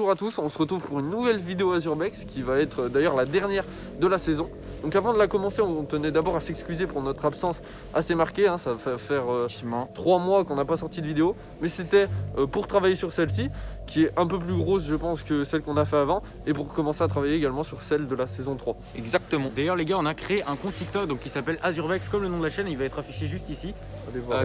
bonjour à tous, on se retrouve pour une nouvelle vidéo Azurbex qui va être d'ailleurs la dernière de la saison. Donc avant de la commencer, on tenait d'abord à s'excuser pour notre absence assez marquée, hein. Ça va faire 3 mois qu'on n'a pas sorti de vidéo, mais c'était pour travailler sur celle-ci, qui est un peu plus grosse je pense que celle qu'on a fait avant, et pour commencer à travailler également sur celle de la saison 3. Exactement. D'ailleurs les gars, on a créé un compte TikTok donc, qui s'appelle Azurbex comme le nom de la chaîne, il va être affiché juste ici.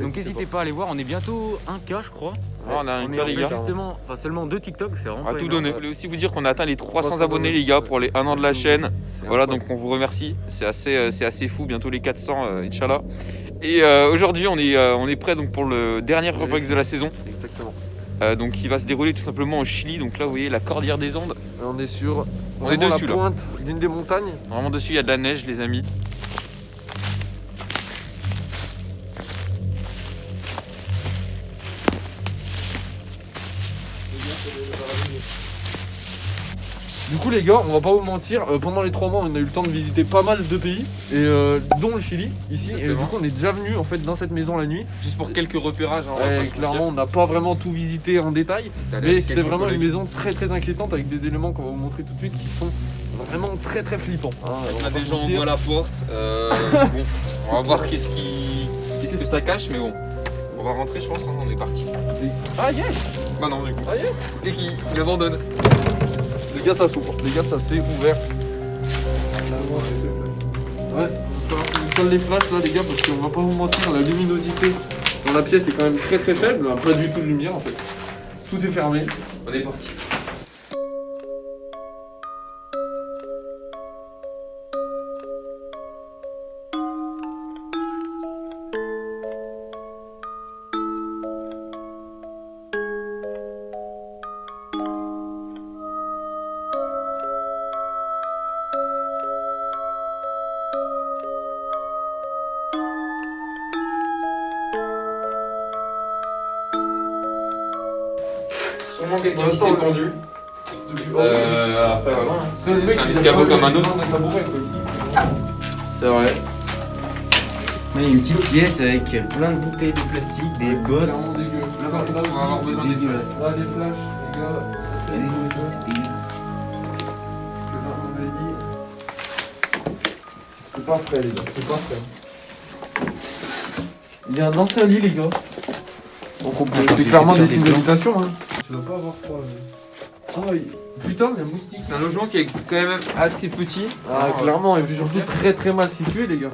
Donc n'hésitez pas à aller voir, on est bientôt 1K je crois. Ah, on a un on cas les gars. Justement, enfin seulement 2 TikTok, c'est vraiment On va pas tout énorme. donner. Je voulais aussi vous dire qu'on a atteint les 300 abonnés les gars pour les 1 an de la chaîne. Voilà, donc on vous remercie. C'est assez fou, bientôt les 400 Inch'Allah. Et aujourd'hui on est prêt donc pour le dernier Azurbex de la saison. Exactement. Donc qui va se dérouler tout simplement au Chili. Donc là vous voyez la cordillère des Andes. On est sur On est dessus, la là. pointe d'une des montagnes. Vraiment dessus il y a de la neige les amis. Du coup les gars, on va pas vous mentir, pendant les 3 mois on a eu le temps de visiter pas mal de pays, et dont le Chili, ici, et du coup on est déjà venu en fait dans cette maison la nuit. Juste pour quelques repérages. Hein, Ouais, clairement on n'a pas vraiment tout visité en détail, mais c'était vraiment une maison très inquiétante avec des éléments qu'on va vous montrer tout de suite qui sont vraiment très flippants. Hein, On a des gens mentir. à la porte. Bon, on va voir qu'est-ce que ça cache, mais bon. On va rentrer je pense, hein, on est parti. Ah yes. Bah non du coup. Ah yes. Et qui il abandonne. Les gars ça s'ouvre, les gars ça s'est ouvert. Ouais, on va prendre les flashs là les gars parce qu'on va pas vous mentir, la luminosité dans la pièce est quand même très faible, pas du tout de lumière en fait. Tout est fermé. On est parti. Sûrement quelqu'un qui s'est pendu. Après voilà, c'est un escabeau comme un autre. C'est vrai. Il y a une petite pièce avec plein de bouteilles de plastique, des bottes. Clairement dégueu. Là par contre on va avoir besoin des flashs. Là des flashs, les gars. C'est pas frais les gars, c'est pas frais. Il y a un ancien lit les gars. Donc on peut... C'est clairement des signes d'habitation hein. Tu dois pas avoir froid là. Ah oui. Putain mais un moustique. C'est un logement qui est quand même assez petit. Ah clairement et puis surtout très mal situé les gars.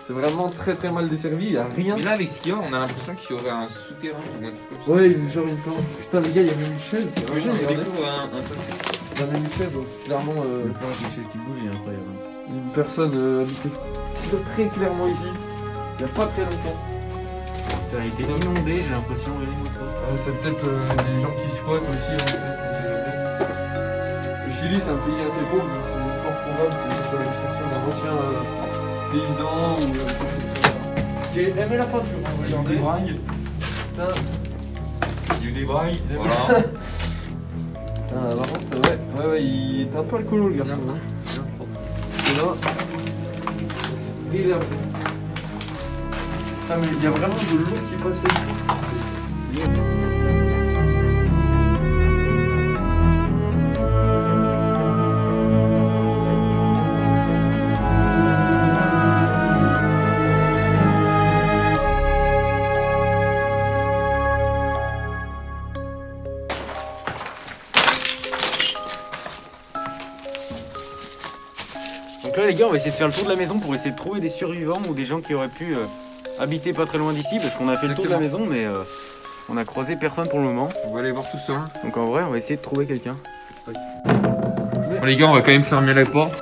C'est vraiment très mal desservi, il y a rien. Mais là avec ce qu'il y a, on a l'impression qu'il y aurait un souterrain ou un truc comme ça. Ouais, genre une plante. Putain les gars, il y a même une chaise. Imagine, on Regardez. découvre un passé. Il y a même une chaise, donc clairement Le plan avec les chaises qui bougent, il est incroyable. une personne habitée très clairement ici. Il n'y a pas très longtemps. Ça a été inondé, j'ai l'impression, regardez-moi ça. C'est peut-être les gens qui squattent aussi. Hein, peut-être, on sait jamais. Le Chili, c'est un pays assez pauvre, donc c'est fort probable que ce soit l'expression d'un ancien paysan ou quelque chose comme ça. Qui aimait la peinture, hein, regardez. Putain. Il y a une ébraille. Voilà. Ah, par contre, ouais, il est un peu alcoolo le garçon. Hein. Et là, c'est délervé. Ah, mais il y a vraiment de l'eau qui passe ici. Donc là les gars, on va essayer de faire le tour de la maison pour essayer de trouver des survivants ou des gens qui auraient pu habiter pas très loin d'ici parce qu'on a fait le tour de la maison mais on a croisé personne pour le moment. On va aller voir tout ça. Donc en vrai, on va essayer de trouver quelqu'un. Bon les gars, on va quand même fermer la porte.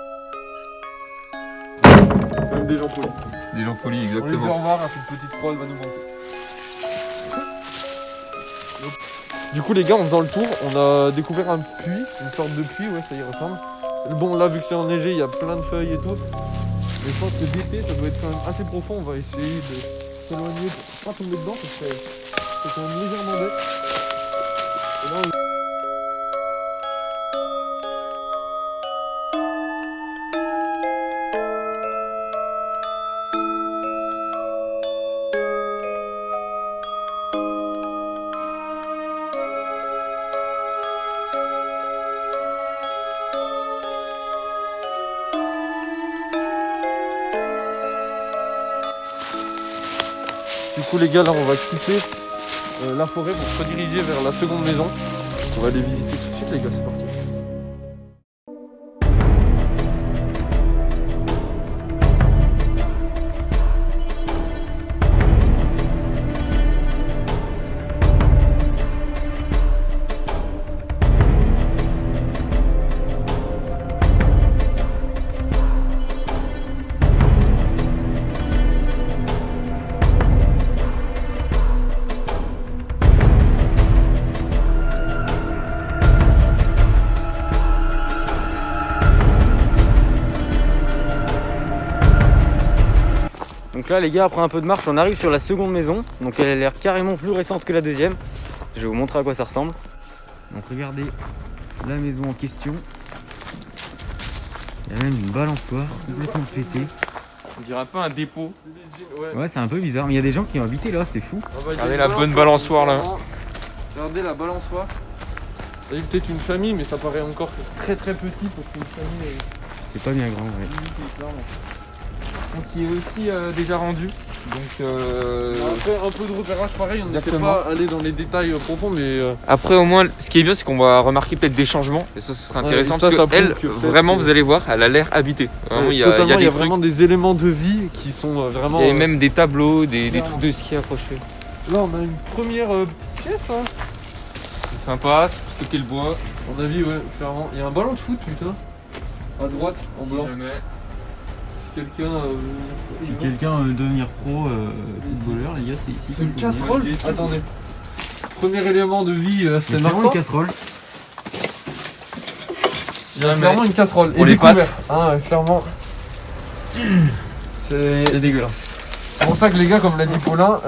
Même des gens polis. Des gens polis, On lui dit au exactement. revoir, cette petite croix elle va nous manquer. Du coup les gars, en faisant le tour, on a découvert un puits, une sorte de puits, ouais ça y ressemble. Bon là vu que c'est enneigé, il y a plein de feuilles et tout. Mais je pense que d'été ça doit être quand même assez profond, on va essayer de s'éloigner pour pas tomber dedans parce que c'est quand même légèrement bête. Et là, on... Du coup les gars, là on va quitter la forêt pour se rediriger vers la seconde maison. On va aller visiter tout de suite les gars, c'est parti. Donc là les gars, après un peu de marche, on arrive sur la seconde maison. Donc elle a l'air carrément plus récente que la deuxième. Je vais vous montrer à quoi ça ressemble. Donc regardez la maison en question. Il y a même une balançoire complètement pétée. On dirait un peu un dépôt. Ouais, c'est un peu bizarre, mais il y a des gens qui ont habité là, c'est fou. Regardez la bonne balançoire là. Regardez la balançoire. Il y a peut-être une famille, mais ça paraît encore très très petit pour qu'une famille. C'est pas bien grand, ouais. On s'y est aussi déjà rendu. Donc Après un peu de repérage pareil, on n'était pas allé dans les détails profonds, mais après au moins ce qui est bien c'est qu'on va remarquer peut-être des changements et ça serait intéressant ça, parce ça que elle prouve que vraiment peut-être vous allez voir elle a l'air habitée. Vraiment il y a totalement, des trucs. vraiment des éléments de vie qui sont vraiment. Il y a même des tableaux, des trucs de ski accrochés. Là on a une première pièce hein. C'est sympa, c'est stocker le bois. À mon avis ouais, clairement. Il y a un ballon de foot putain. À droite, en blanc. Quelqu'un Si quelqu'un veut devenir pro footballeur, les gars, c'est ici. c'est une casserole. Attendez. Premier élément de vie, c'est vraiment marrant. une casserole. Il y a clairement une casserole. Pour et les des couverts. Hein, clairement. C'est dégueulasse. C'est pour ça que les gars, comme l'a dit Paulin,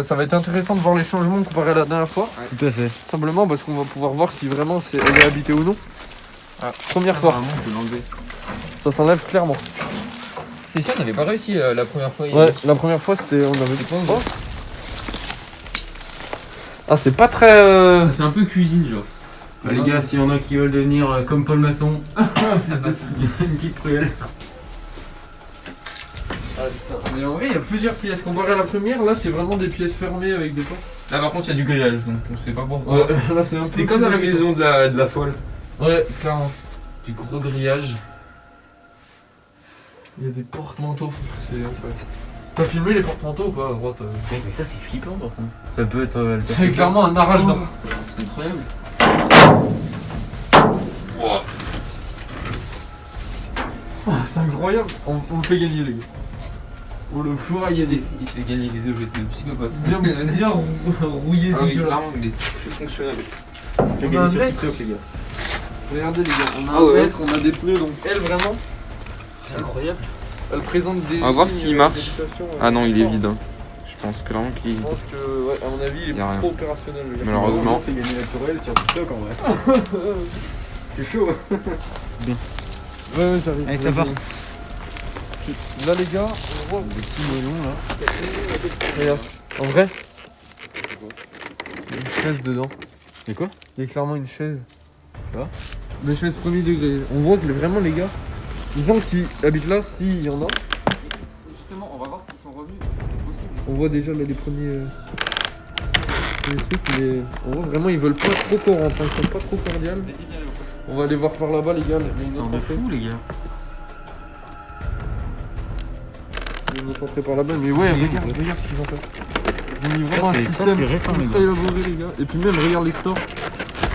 ça va être intéressant de voir les changements comparé à la dernière fois. Tout à fait. Simplement parce qu'on va pouvoir voir si vraiment elle est habitée ou non. Première fois. On peut l'enlever. Ça s'enlève clairement. C'est sûr, on n'avait pas réussi la première fois. Ouais, la première fois c'était. On avait pas. Ah, c'est pas très. Ça fait un peu cuisine, genre. Bah, les gars, s'il y en a qui veulent devenir comme Paul Masson, il y a une petite ruelle. Mais en vrai, il y a plusieurs pièces. Comparé à la première, là c'est vraiment des pièces fermées avec des portes. Là par contre il y a du grillage donc on sait pas pourquoi. Ouais, là c'est un C'était peu comme dans la plus- maison de la folle. Ouais, clairement. Du gros grillage. Il y a des porte-manteaux. C'est incroyable. T'as filmé les porte-manteaux ou pas à droite Mais ça, c'est flippant par contre. Ça peut être. C'est clairement un arrache dents. C'est incroyable. Oh, c'est incroyable. On le fait gagner les gars. On le fera gagner. Il fait gagner des objets de psychopathe. Bien rouillé. Ah oui, dégueulasse. clairement, il est plus fonctionnel. On a un mètre. les gars. Regardez les gars, on a Ah un ouais. mètre, on a des pneus donc elle vraiment, C'est incroyable. elle présente des. On va voir signes s'il marche. d'habitation, Ah non, il est forts. vide. Hein. Je pense clairement qu'il. Je pense que, ouais, à mon avis, il Y a est rien. trop opérationnel le gars. Malheureusement. On fait gagner la tourelle sur TikTok en vrai. C'est chaud. Ouais, j'arrive. Allez, ça part. Là les gars, on voit. Des petits melons là. Regarde, en vrai, il y a une chaise dedans. C'est quoi? Il y a clairement une chaise. Quoi? Une chaise premier degré. On voit que vraiment les gars, les gens qui habitent là, s'il y en a, Justement, on va voir s'ils sont revenus parce que c'est possible. on voit déjà là les premiers trucs, mais on voit vraiment ils veulent pas trop qu'on rentre, ils sont pas trop cordiales. On va aller voir par là-bas les gars, il y a une C'est autre un entrée. fou les gars. Il y a une autre entrée par là-bas, mais ouais, regarde ce qu'ils ont fait. Ils ont mis vraiment un Ça, système c'est récent, les ultra gars. élaboré les gars. Et puis même regarde les stores,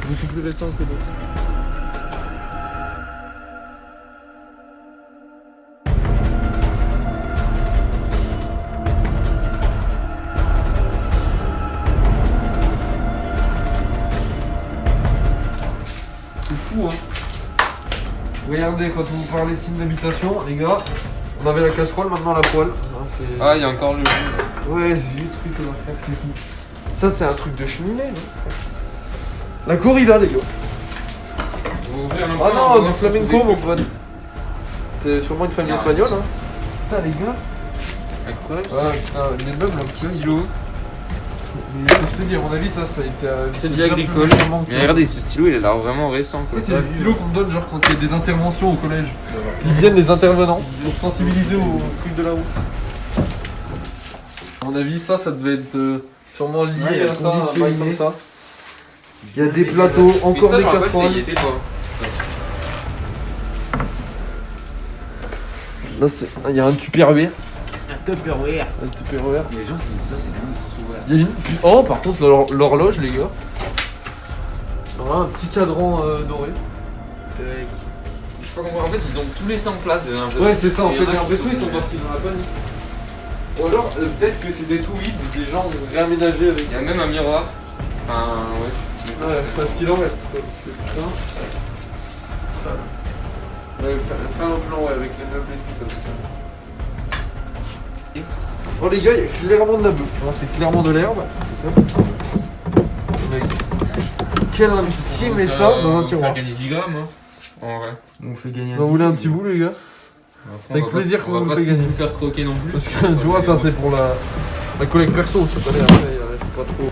beaucoup plus récents que d'autres. C'est fou hein. Regardez, quand vous parlez de signe d'habitation, les gars, on avait la casserole, maintenant la poêle. Ah, il y a encore le jeu. Ouais, c'est du truc là, frère, c'est fou. Ça, c'est un truc de cheminée, non? La corrida, les gars. Ah non, du flamenco, mon pote. C'était sûrement une famille espagnole, hein. Putain, les gars. Incroyable. Ouais, putain, les meubles, un peu. Stylo. Mais je te dis, à mon avis, ça a été. Crédit agricole. Mais regardez, ce stylo il a l'air vraiment récent. Quoi. Ça, c'est les stylos qu'on donne, genre quand il y a des interventions au collège. Ils viennent, les intervenants, pour sensibiliser aux trucs de la route. À mon avis, ça devait être sûrement lié Ouais, à ça, un bail comme ça. Il y a des plateaux, encore des casseroles. Là, il y a un Tupperware. Un Tupperware. Un Tupperware. Il y a des gens qui disent ça, c'est bon. Il y a une. Oh, par contre, l'horloge, les gars. Voilà, un petit cadran doré. Je sais pas comment. En fait, ils ont tout laissé en place. Ouais, c'est ça, en fait, j'ai l'impression qu'ils sont partis dans la panique. Ou alors, peut-être que c'était tout vide, des gens ont réaménagé avec. Il y a même un miroir. Enfin, ouais. Ouais, parce qu'il en reste. Quoi. Putain. Ouais, fais un plan, ouais, avec les meubles et tout comme ça. Oh les gars, il y a clairement de la bouffe, hein, c'est clairement de l'herbe. C'est ça. Mec, quel qui met ça dans un tiroir? On va gagner 10 grammes, hein. En vrai. On fait gagner Vous voulez un petit bout, les gars? Après, Avec plaisir qu'on vous le fait gagner. On va pas tout vous faire croquer non plus. Parce que tu vois, ça c'est pour la collecte perso, tu connais, après, il faut pas trop.